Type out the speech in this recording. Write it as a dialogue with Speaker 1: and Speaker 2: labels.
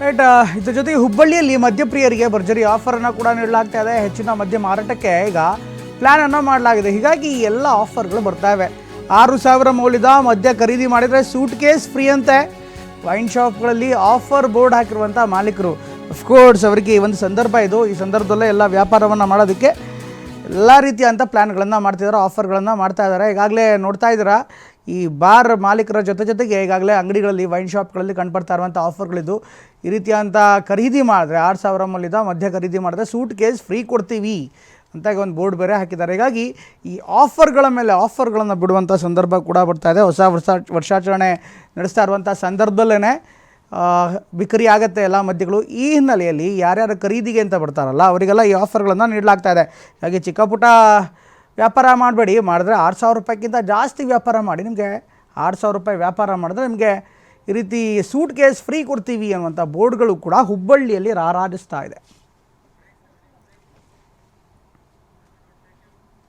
Speaker 1: Right. ಇದ್ರ ಜೊತೆಗೆ ಹುಬ್ಬಳ್ಳಿಯಲ್ಲಿ ಮದ್ಯಪ್ರಿಯರಿಗೆ ಭರ್ಜರಿ ಆಫರನ್ನು ಕೂಡ ನೀಡಲಾಗ್ತಾ ಇದೆ. ಹೆಚ್ಚಿನ ಮದ್ಯ ಮಾರಾಟಕ್ಕೆ ಈಗ ಪ್ಲ್ಯಾನನ್ನು ಮಾಡಲಾಗಿದೆ. ಹೀಗಾಗಿ ಈ ಎಲ್ಲ ಆಫರ್ಗಳು ಬರ್ತಾ ಇವೆ. 6,000 ಮೌಲ್ಯದ ಮದ್ಯ ಖರೀದಿ ಮಾಡಿದರೆ ಸೂಟ್ ಕೇಸ್ ಫ್ರೀ ಅಂತೆ ವೈನ್ ಶಾಪ್ಗಳಲ್ಲಿ ಆಫರ್ ಬೋರ್ಡ್ ಹಾಕಿರುವಂಥ ಮಾಲೀಕರು. ಅಫ್ಕೋರ್ಸ್ ಅವರಿಗೆ ಈ ಒಂದು ಸಂದರ್ಭ ಇದು. ಈ ಸಂದರ್ಭದಲ್ಲೇ ಎಲ್ಲ ವ್ಯಾಪಾರವನ್ನು ಮಾಡೋದಕ್ಕೆ ಎಲ್ಲ ರೀತಿಯಂಥ ಪ್ಲ್ಯಾನ್ಗಳನ್ನು ಮಾಡ್ತಿದ್ದಾರೆ, ಆಫರ್ಗಳನ್ನು ಮಾಡ್ತಾ ಇದ್ದಾರೆ. ಈಗಾಗಲೇ ನೋಡ್ತಾ ಇದ್ದೀರಾ, ಈ ಬಾರ್ ಮಾಲೀಕರ ಜೊತೆಗೆ ಈಗಾಗಲೇ ಅಂಗಡಿಗಳಲ್ಲಿ, ವೈನ್ ಶಾಪ್ಗಳಲ್ಲಿ ಕಂಡುಬರ್ತಾ ಇರುವಂಥ ಆಫರ್ಗಳಿದ್ದು. ಈ ರೀತಿಯಂಥ ಖರೀದಿ ಮಾಡಿದ್ರೆ 6,000 ಮೌಲ್ಯದ ಮದ್ಯ ಖರೀದಿ ಮಾಡಿದ್ರೆ ಸೂಟ್ ಕೇಸ್ ಫ್ರೀ ಕೊಡ್ತೀವಿ ಅಂತ ಈಗ ಒಂದು ಬೋರ್ಡ್ ಬೇರೆ ಹಾಕಿದ್ದಾರೆ. ಹೀಗಾಗಿ ಈ ಆಫರ್ಗಳ ಮೇಲೆ ಆಫರ್ಗಳನ್ನು ಬಿಡುವಂಥ ಸಂದರ್ಭ ಕೂಡ ಬರ್ತಾ ಇದೆ. ಹೊಸ ವರ್ಷಾಚರಣೆ ನಡೆಸ್ತಾ ಇರುವಂಥ ಸಂದರ್ಭದಲ್ಲೇ ಬಿಕರಿ ಆಗುತ್ತೆ ಎಲ್ಲ ಮದ್ಯಗಳು. ಈ ಹಿನ್ನೆಲೆಯಲ್ಲಿ ಯಾರ್ಯಾರು ಖರೀದಿಗೆ ಅಂತ ಬರ್ತಾರಲ್ಲ ಅವರಿಗೆಲ್ಲ ಈ ಆಫರ್ಗಳನ್ನು ನೀಡಲಾಗ್ತಾ ಇದೆ. ಹಾಗೆ ಚಿಕ್ಕ ಪುಟ್ಟ ವ್ಯಾಪಾರ ಮಾಡಬೇಡಿ, ಮಾಡಿದ್ರೆ 6,000 ರೂಪಾಯಿಗಿಂತ ಜಾಸ್ತಿ ವ್ಯಾಪಾರ ಮಾಡಿ. ನಿಮಗೆ 6,000 ರೂಪಾಯಿ ವ್ಯಾಪಾರ ಮಾಡಿದ್ರೆ ನಿಮಗೆ ಈ ರೀತಿ ಸೂಟ್ ಕೇಸ್ ಫ್ರೀ ಕೊಡ್ತೀವಿ ಅನ್ನುವಂಥ ಬೋರ್ಡ್ಗಳು ಕೂಡ ಹುಬ್ಬಳ್ಳಿಯಲ್ಲಿ ರಾರಾಜಿಸ್ತಾ ಇದೆ.